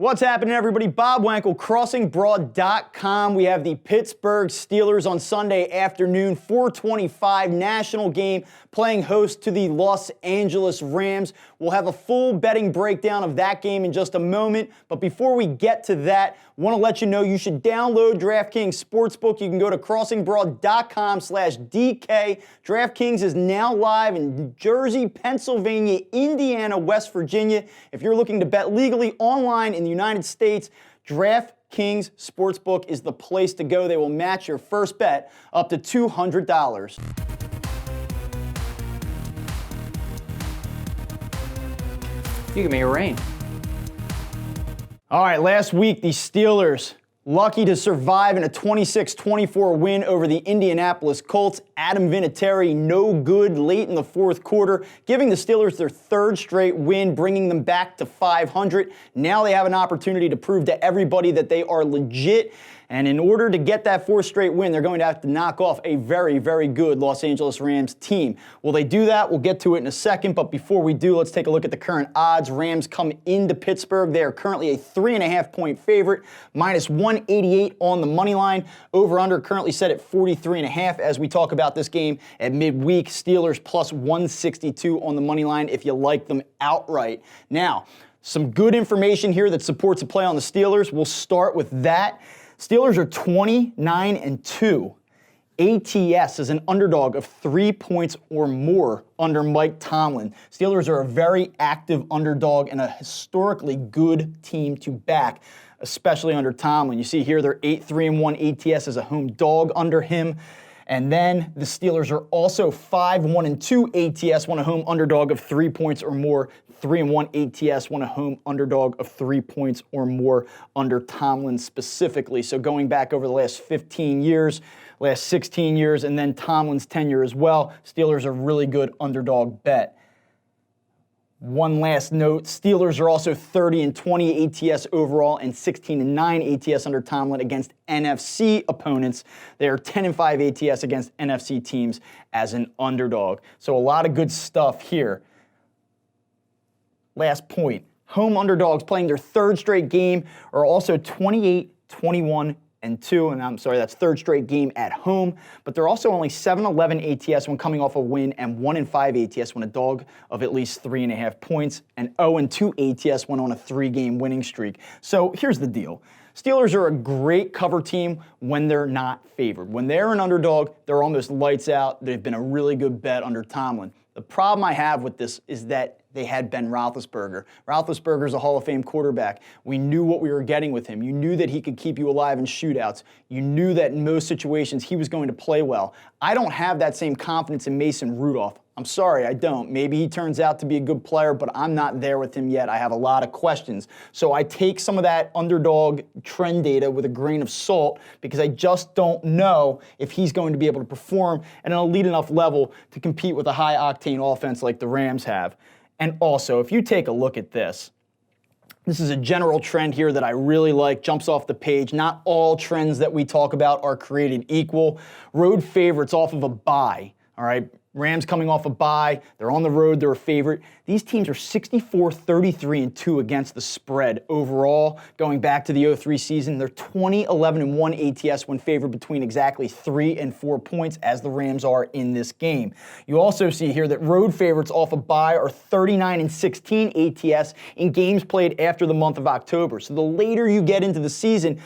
What's happening, everybody? Bob Wankel, CrossingBroad.com. We have the Pittsburgh Steelers on Sunday afternoon, 4:25 national game, playing host to the Los Angeles Rams. We'll have a full betting breakdown of that game in just a moment. But before we get to that, I want to let you know you should download DraftKings Sportsbook. You can go to CrossingBroad.com/DK. DraftKings is now live in New Jersey, Pennsylvania, Indiana, West Virginia. If you're looking to bet legally online in the United States, DraftKings Sportsbook is the place to go. They will match your first bet up to $200. You give me a rain. All right, last week the Steelers lucky to survive in a 26-24 win over the Indianapolis Colts. Adam Vinatieri no good late in the fourth quarter, giving the Steelers their third straight win, bringing them back to 500. Now they have an opportunity to prove to everybody that they are legit. And in order to get that fourth straight win, they're going to have to knock off a very, very good Los Angeles Rams team. Will they do that? We'll get to it in a second. But before we do, let's take a look at the current odds. Rams come into Pittsburgh. They are currently a 3.5-point favorite, minus 188 on the money line. Over-under currently set at 43.5 as we talk about this game at midweek. Steelers plus 162 on the money line if you like them outright. Now, some good information here that supports a play on the Steelers. We'll start with that. Steelers are 29-2. ATS is an underdog of 3 points or more under Mike Tomlin. Steelers are a very active underdog and a historically good team to back, especially under Tomlin. You see here they're 8-3-1 ATS as a home dog under him. And then the Steelers are also 5-1-2 ATS, when a home underdog of 3 points or more. 3-1 ATS, when a home underdog of 3 points or more under Tomlin specifically. So going back over the last 15 years, last 16 years, and then Tomlin's tenure as well, Steelers are a really good underdog bet. One last note, Steelers are also 30-20 ATS overall and 16-9 ATS under Tomlin against NFC opponents. They are 10-5 ATS against NFC teams as an underdog. So a lot of good stuff here. Last point, home underdogs playing their third straight game are also 28-21-2, and I'm sorry, that's third straight game at home, but they're also only 7-11 ATS when coming off a win and 1-5 ATS when a dog of at least 3.5 points, and 0-2 ATS when on a 3-game winning streak. So here's the deal. Steelers are a great cover team when they're not favored. When they're an underdog, they're almost lights out. They've been a really good bet under Tomlin. The problem I have with this is that they had Ben Roethlisberger. Roethlisberger's a Hall of Fame quarterback. We knew what we were getting with him. You knew that he could keep you alive in shootouts. You knew that in most situations he was going to play well. I don't have that same confidence in Mason Rudolph. I'm sorry, I don't. Maybe he turns out to be a good player, but I'm not there with him yet. I have a lot of questions. So I take some of that underdog trend data with a grain of salt because I just don't know if he's going to be able to perform at an elite enough level to compete with a high-octane offense like the Rams have. And also, if you take a look at this, this is a general trend here that I really like, jumps off the page. Not all trends that we talk about are created equal. Road favorites off of a bye, all right? Rams coming off a bye, they're on the road, they're a favorite. These teams are 64-33-2 against the spread overall. Going back to the 03 season, they're 20-11-1 ATS when favored between exactly 3 and 4 points, as the Rams are in this game. You also see here that road favorites off a bye are 39-16 ATS in games played after the month of October. So the later you get into the season,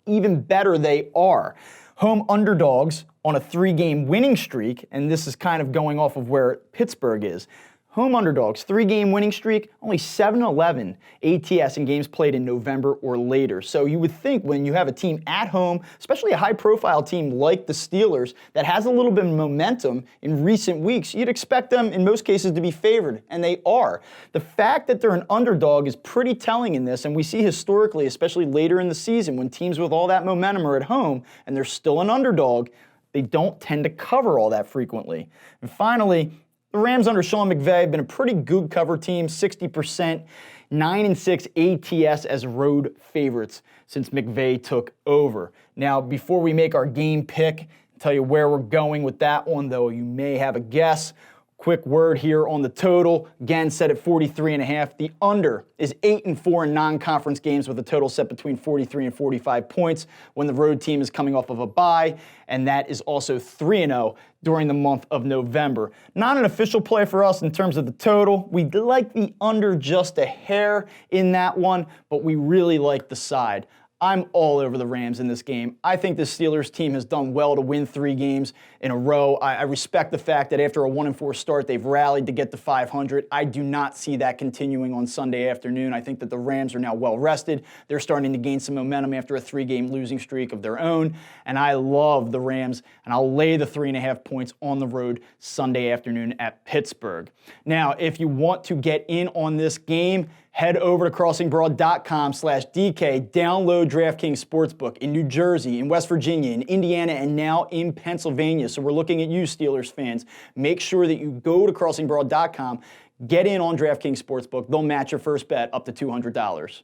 even better they are. Home underdogs on a 3-game winning streak, and this is kind of going off of where Pittsburgh is. Home underdogs, 3-game winning streak, only 7-11 ATS in games played in November or later. So you would think when you have a team at home, especially a high-profile team like the Steelers that has a little bit of momentum in recent weeks, you'd expect them in most cases to be favored, and they are. The fact that they're an underdog is pretty telling in this, and we see historically, especially later in the season, when teams with all that momentum are at home and they're still an underdog, they don't tend to cover all that frequently. And finally, the Rams under Sean McVay have been a pretty good cover team, 60%, 9-6 ATS as road favorites since McVay took over. Now, before we make our game pick, tell you where we're going with that one, though you may have a guess. Quick word here on the total. Again, set at 43.5. The under is 8-4 in non-conference games with a total set between 43 and 45 points when the road team is coming off of a bye, and that is also 3-0 during the month of November. Not an official play for us in terms of the total. We like the under just a hair in that one, but we really like the side. I'm all over the Rams in this game. I think the Steelers team has done well to win 3 games in a row. I respect the fact that after a 1-4 start, they've rallied to get to 500. I do not see that continuing on Sunday afternoon. I think that the Rams are now well rested. They're starting to gain some momentum after a 3-game losing streak of their own. And I love the Rams, and I'll lay the 3.5 points on the road Sunday afternoon at Pittsburgh. Now, if you want to get in on this game, head over to crossingbroad.com/DK, download DraftKings Sportsbook in New Jersey, in West Virginia, in Indiana, and now in Pennsylvania. So we're looking at you, Steelers fans. Make sure that you go to crossingbroad.com, get in on DraftKings Sportsbook. They'll match your first bet up to $200.